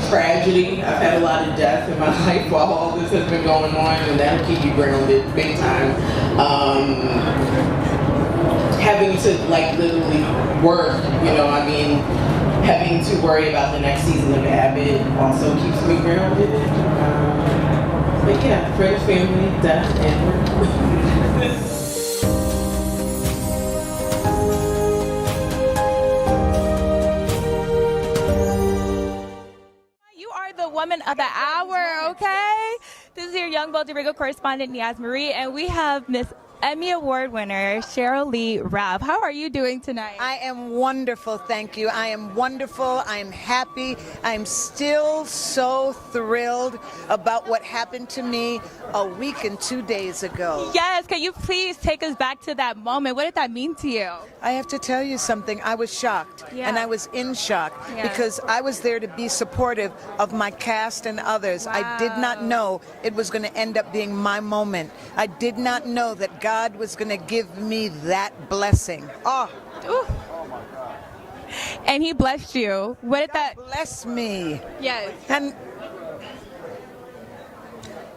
tragedy. I've had a lot of death in my life while all this has been going on, and that'll keep you grounded big time. Having to like literally work, having to worry about the next season of Abbott also keeps me grounded. But yeah, friends, family, death, and work. The woman of the hour, okay? This is your Young Bold and Regal correspondent, Niaz Marie, and we have Miss Emmy Award winner, SHERYL. How are you doing tonight? I am wonderful, thank you. I am wonderful. I am happy. I'm still so thrilled about what happened to me a week and 2 days ago. Yes, can you please take us back to that moment? What did that mean to you? I have to tell you something. I was shocked, and I was in shock because I was there to be supportive of my cast and others. Wow. I did not know it was going to end up being my moment. I did not know that God was going to give me that blessing. Oh. Ooh. And he blessed you. What did that bless me? Yes. And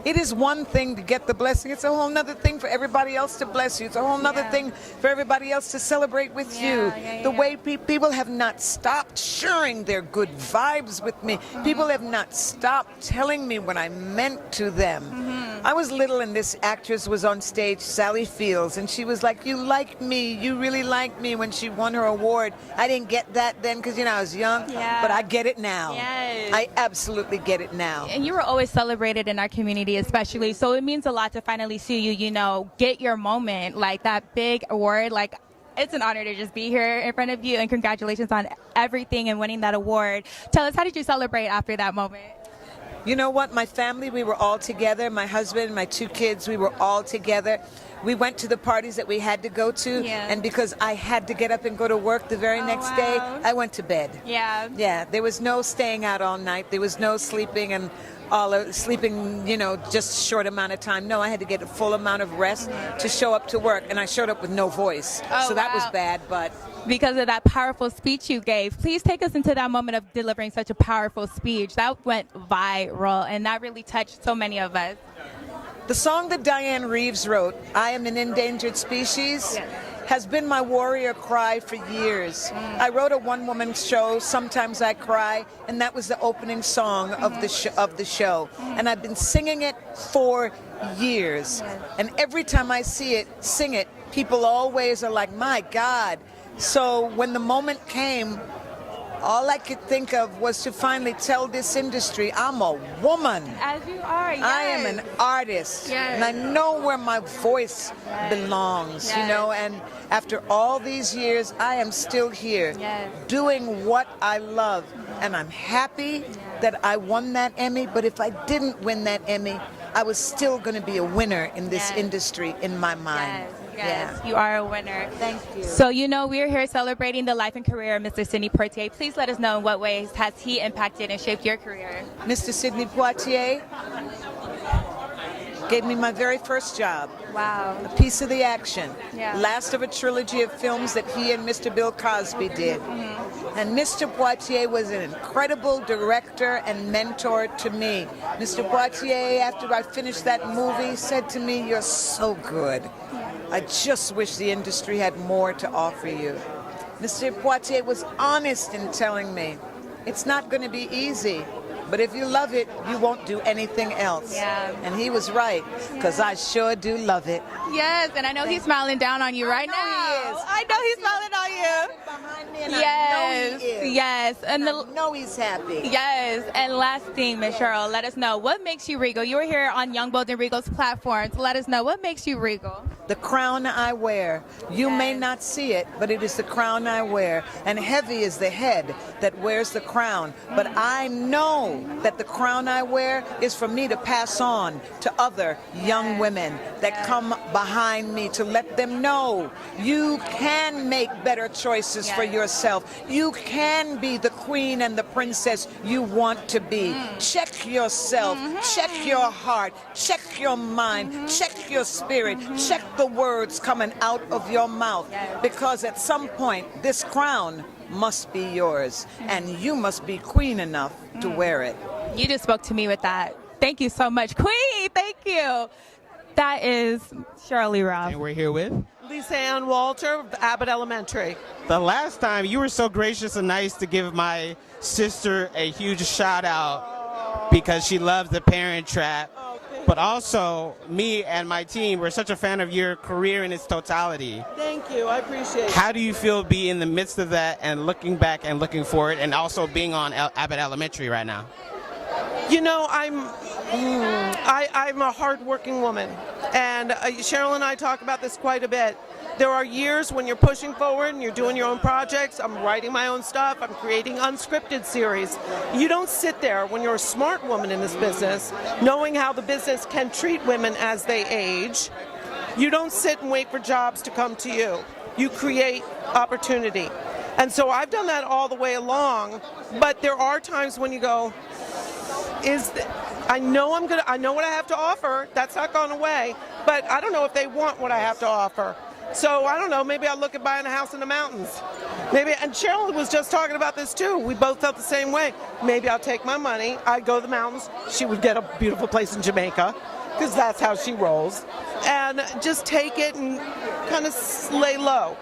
it is one thing to get the blessing. It's a whole nother thing for everybody else to bless you. It's a whole nother thing for everybody else to celebrate with you. The way people have not stopped sharing their good vibes with me. People have not stopped telling me what I meant to them. I was little and this actress was on stage, Sally Fields, and she was like, you like me, you really like me, when she won her award. I didn't get that then because, I was young, but I get it now. Yes. I absolutely get it now. And you were always celebrated in our community, especially, so it means a lot to finally see you, get your moment, like that big award. Like, it's an honor to just be here in front of you, and congratulations on everything and winning that award. Tell us, how did you celebrate after that moment? You know what? My family, we were all together. My husband, my 2 kids, we were all together. We went to the parties that we had to go to, and because I had to get up and go to work the very next day, I went to bed. Yeah, there was no staying out all night. There was no sleeping and sleeping, just a short amount of time. No, I had to get a full amount of rest to show up to work, and I showed up with no voice. So that was bad, but because of that powerful speech you gave. Please take us into that moment of delivering such a powerful speech. That went viral, and that really touched so many of us. The song that Diane Reeves wrote, I Am an Endangered Species, has been my warrior cry for years. I wrote a one-woman show, Sometimes I Cry, and that was the opening song of the show. And I've been singing it for years. And every time I sing it, people always are like, my God. So when the moment came, all I could think of was to finally tell this industry, I'm a woman. As you are, yes. I am an artist, and I know where my voice belongs, and after all these years, I am still here doing what I love, and I'm happy that I won that Emmy, but if I didn't win that Emmy, I was still going to be a winner in this industry in my mind. Yes, you are a winner. Thank you. So, we're here celebrating the life and career of Mr. Sidney Poitier. Please let us know in what ways has he impacted and shaped your career. Mr. Sidney Poitier gave me my very first job. Wow. A piece of the action. Last of a trilogy of films that he and Mr. Bill Cosby did. And Mr. Poitier was an incredible director and mentor to me. Mr. Poitier, after I finished that movie, said to me, you're so good. I just wish the industry had more to offer you. Mr. Poitier was honest in telling me, it's not going to be easy, but if you love it, you won't do anything else. And he was right, because I sure do love it. Yes, and I know he's smiling down on you right now. I know he's smiling on you. Behind me, and I know he is. Yes, and I know he's happy. Yes, and last thing, Miss SHERYL, let us know, what makes you Regal? You were here on Young Bold and Regal's platforms. Let us know, what makes you Regal? The crown I wear. You may not see it, but it is the crown I wear. And heavy is the head that wears the crown. But I know that the crown I wear is for me to pass on to other young women that come behind me, to let them know you can make better choices for yourself. You can be the queen and the princess you want to be. Check yourself, check your heart, check your mind, check your spirit, check the words coming out of your mouth, because at some point this crown must be yours, and you must be queen enough to wear it. You just spoke to me with that. Thank you so much, Queen. Thank you. That is SHERYL Ralph. And we're here with Lisa Ann Walter of Abbott Elementary. the last time you were so gracious and nice to give my sister a huge shout out because she loves the Parent Trap. But also, me and my team, we're such a fan of your career in its totality. Thank you. I appreciate it. How do you feel being in the midst of that and looking back and looking forward and also being on Abbott Elementary right now? You know, I'm a hardworking woman, and SHERYL and I talk about this quite a bit. There are years when you're pushing forward and you're doing your own projects. I'm writing my own stuff. I'm creating unscripted series. You don't sit there when you're a smart woman in this business, knowing how the business can treat women as they age. You don't sit and wait for jobs to come to you. You create opportunity. And so I've done that all the way along, but there are times when you go, I know what I have to offer. That's not gone away, but I don't know if they want what I have to offer. So I don't know, maybe I'll look at buying a house in the mountains. Maybe, and SHERYL was just talking about this too. We both felt the same way. Maybe I'll take my money, I'd go to the mountains. She would get a beautiful place in Jamaica, because that's how she rolls. And just take it and kind of lay low.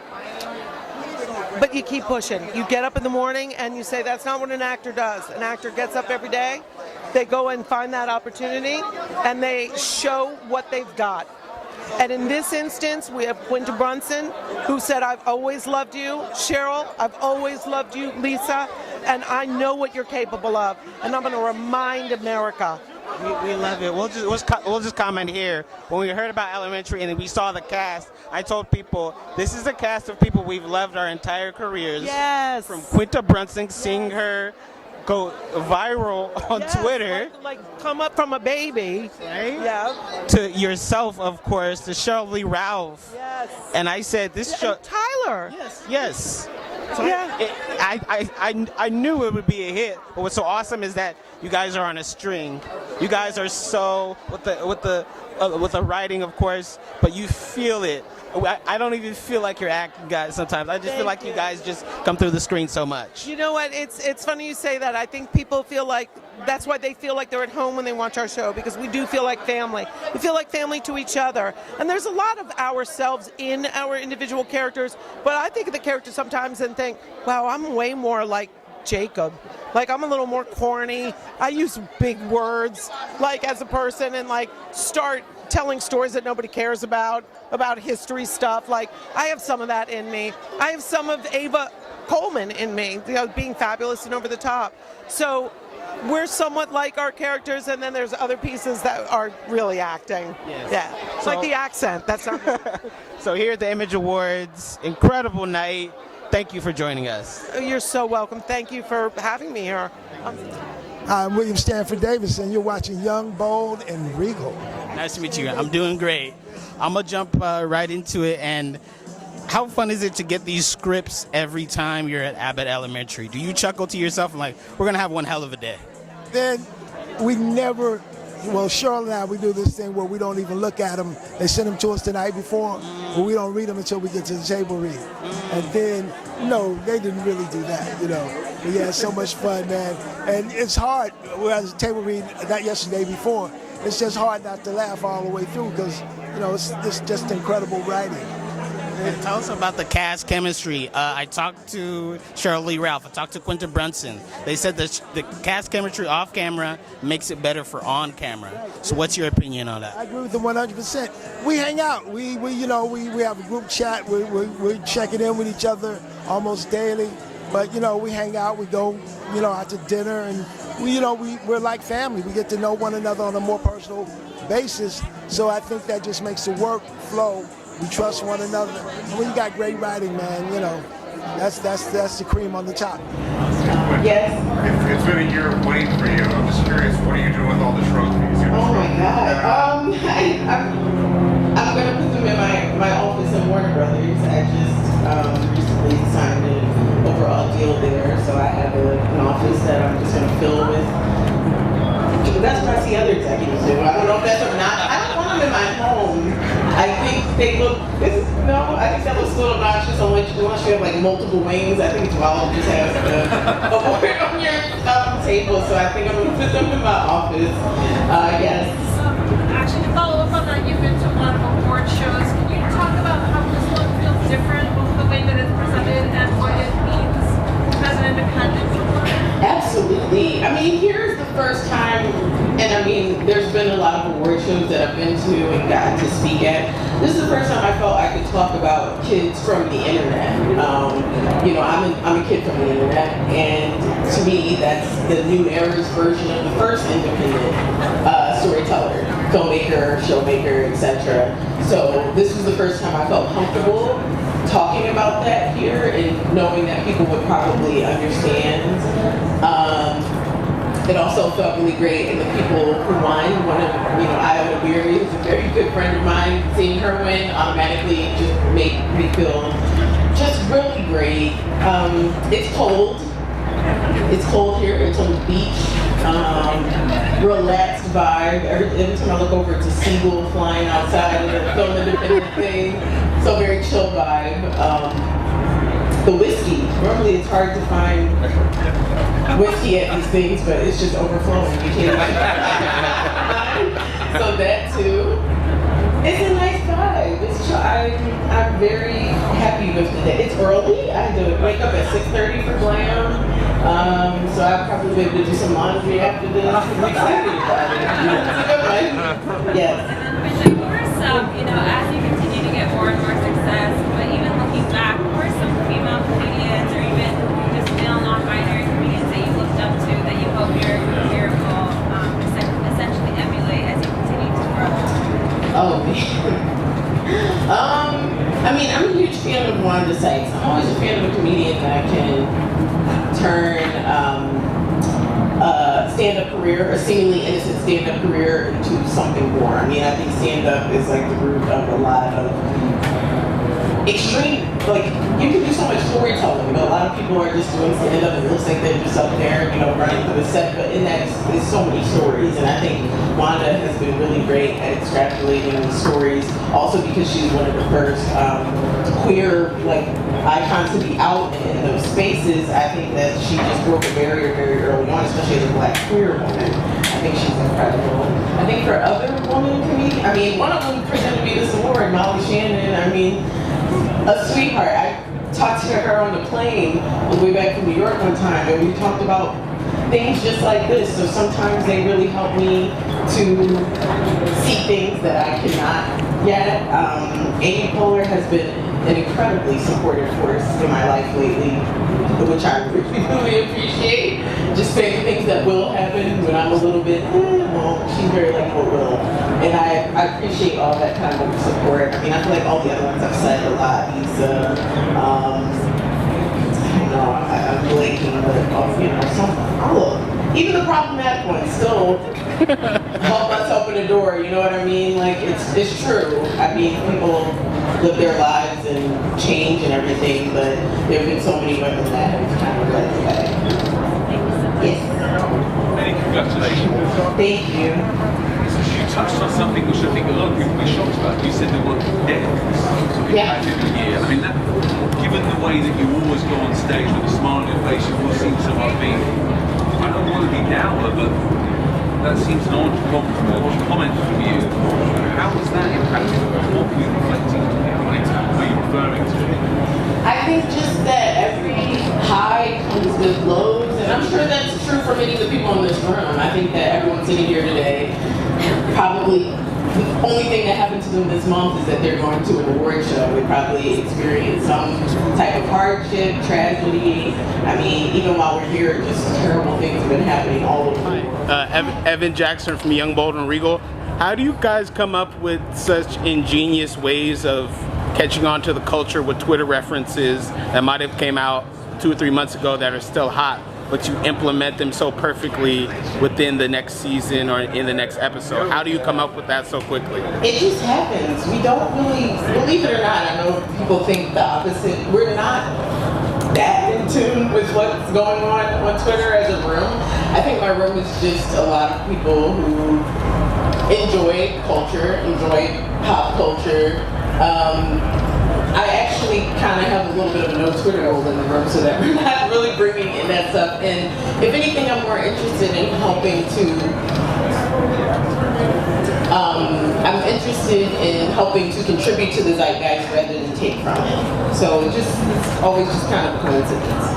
But you keep pushing. You get up in the morning and you say, that's not what an actor does. An actor gets up every day, they go and find that opportunity, and they show what they've got. And in this instance, we have QUINTA Brunson, who said, I've always loved you. SHERYL, I've always loved you, Lisa, and I know what you're capable of. And I'm going to remind America. We love it. We'll just comment here. When we heard about Elementary and we saw the cast, I told people, this is the cast of people we've loved our entire careers. Yes. From QUINTA Brunson, seeing her go viral on Twitter. Like come up from a baby. Right? Yeah. To yourself, of course, to SHERYL Ralph. Yes. And I said, this show. Tyler. Yes. So Yeah. I knew it would be a hit. But what's so awesome is that you guys are on a string. You guys are so with the writing, of course, but you feel it. I don't even feel like you're acting, guys. Sometimes I just feel like you guys just come through the screen so much. You know what? It's funny you say that. I think people feel like that's why they feel like they're at home when they watch our show, because we do feel like family. We feel like family to each other. And there's a lot of ourselves in our individual characters, but I think of the characters sometimes and think, wow, I'm way more like Jacob. Like, I'm a little more corny. I use big words, like, as a person, and, like, start telling stories that nobody cares about history stuff. Like, I have some of that in me. I have some of Ava Coleman in me, you know, being fabulous and over the top. So we're somewhat like our characters, and then there's other pieces that are really acting. Yes. Yeah, it's like the accent. That's not. So here at the Image Awards, incredible night. Thank you for joining us. You're so welcome. Thank you for having me here. I'm William Stanford Davis, and you're watching Young, Bold, and Regal. Nice to meet you. I'm doing great. I'm going to jump right into it. And how fun is it to get these scripts every time you're at Abbott Elementary? Do you chuckle to yourself and like, we're going to have one hell of a day? Then we never, well, SHERYL and I, we do this thing where we don't even look at them. They send them to us the night before, but we don't read them until we get to the table read. And then, no, they didn't really do that, you know. But yeah, it's so much fun, man. And it's hard, whereas table read, not yesterday, before, it's just hard not to laugh all the way through because, you know, it's just incredible writing. And tell us about the cast chemistry. I talked to SHERYL Ralph. I talked to QUINTA Brunson. They said that the cast chemistry off camera makes it better for on camera. So what's your opinion on that? I agree with them 100%. We hang out. We have a group chat. We're checking in with each other almost daily. But, you know, we hang out. We go, you know, out to dinner. And, we're like family. We get to know one another on a more personal basis. So I think that just makes the work flow. We trust one another. And when you got great writing, man, you know, that's the cream on the top. Yes. It's been a year of waiting for you. I'm just curious, what are you doing with all the trophies? Oh my God. I'm gonna put them in my office in Warner Brothers. I just recently signed an overall deal there, so I have an office that I'm just gonna fill with. That's what I see other executives do. I don't know if that's or not. I don't want them in my home. I think they look. This is No, I think that looks a little obnoxious unless you have like multiple wings. I think it's wild to just have a award on your table, so I think I'm going to put them in my office. Yes. Actually, to follow up on that, you've been to a lot of award shows. Can you talk about how this one feels different, both the way that it's presented and what it means as an independent award? Absolutely. I mean, here's the first time, and I mean, there's been a lot of award shows that I've been to and gotten to speak at. This is the first time I felt I could talk about kids from the internet. You know, I'm a kid from the internet, and to me, that's the new era's version of the first independent storyteller, filmmaker, showmaker, etc. So this was the first time I felt comfortable talking about that here and knowing that people would probably understand. It also felt really great, and the people who won, one of, Iowa Beery, who's a very good friend of mine, seeing her win automatically just made me feel just really great. It's cold. It's cold here. It's on the beach. Relaxed vibe. Every time I look over, it's a seagull flying outside of the film independent thing. So very chill vibe. The whiskey. Normally it's hard to find whiskey at these things, but it's just overflowing. You can't. So that too. It's a nice vibe. It's chill. I'm very happy with the day. It's early. I had to wake up at 6:30 for glam. So I'll probably be able to do some laundry after this. I'm excited about it. It's a good one. Yes. And then, what are some, as you continue to get more and more success, but even looking back, what are some female comedians or even just male non-binary comedians that you looked up to that you hope your career will essentially emulate as you continue to grow? Oh, man. I mean, I'm a huge fan of Wanda Sykes. I'm always a fan of a comedian that can turn stand-up career, a seemingly innocent stand-up career, into something more. I mean, I think stand-up is like the root of a lot of extreme, like, you can do so much storytelling. A lot of people are just doing stand-up and it looks like they're just up there, running through the set, but in that there's so many stories, and I think Wanda has been really great at extrapolating the stories, also because she's one of the first queer, icons to be out in those spaces. I think that she just broke a barrier very early on, especially as a Black queer woman. I think she's incredible. I think for other women comedians, one of them presented me this award, Molly Shannon. A sweetheart. I talked to her on the plane on the way back from New York one time, and we talked about things just like this. So sometimes they really help me to see things that I cannot yet. Amy Poehler has been an incredibly supportive force in my life lately, which I really appreciate. Just saying things that will happen when I'm a little bit, she's very what will. And I appreciate all that kind of support. I feel like all the other ones I've said a lot. I'm blanking, but even the problematic ones still help us open the door, you know what I mean? It's true. People live their lives and change and everything, but there have been so many women that have kind of led the way. Yes. Many congratulations. Thank you. You touched on something which I think a lot of people will be shocked about. You said the word dead. Yeah. That, given the way that you always go on stage with a smile on your face, you always seem to have been, I don't want to be dour, but that seems an odd comment from you. How was that impacted? What were you reflecting on? Were you referring to? I think just that every high comes with lows, and I'm sure that's true for many of the people in this room. I think that everyone sitting here today, probably the only thing that happened to them this month is that they're going to an award show. They probably experienced some type of hardship, tragedy. Even while we're here, just terrible things have been happening all over the world. Evan Jackson from Young, Bold, and Regal. How do you guys come up with such ingenious ways of catching on to the culture with Twitter references that might have came out 2 or 3 months ago that are still hot, but you implement them so perfectly within the next season or in the next episode? How do you come up with that so quickly? It just happens. We don't really, believe it or not, I know people think the opposite. We're not that in tune with what's going on Twitter as a room. I think my room is just a lot of people who enjoy culture, enjoy pop culture, actually kind of have a little bit of a no Twitter rule in the room so that we're not really bringing in that stuff. And if anything, I'm more interested in helping to contribute to the zeitgeist rather than take from it. So it's always just kind of a coincidence.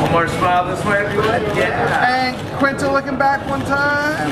One more smile this way, everyone. Yeah. And Quinta looking back one time.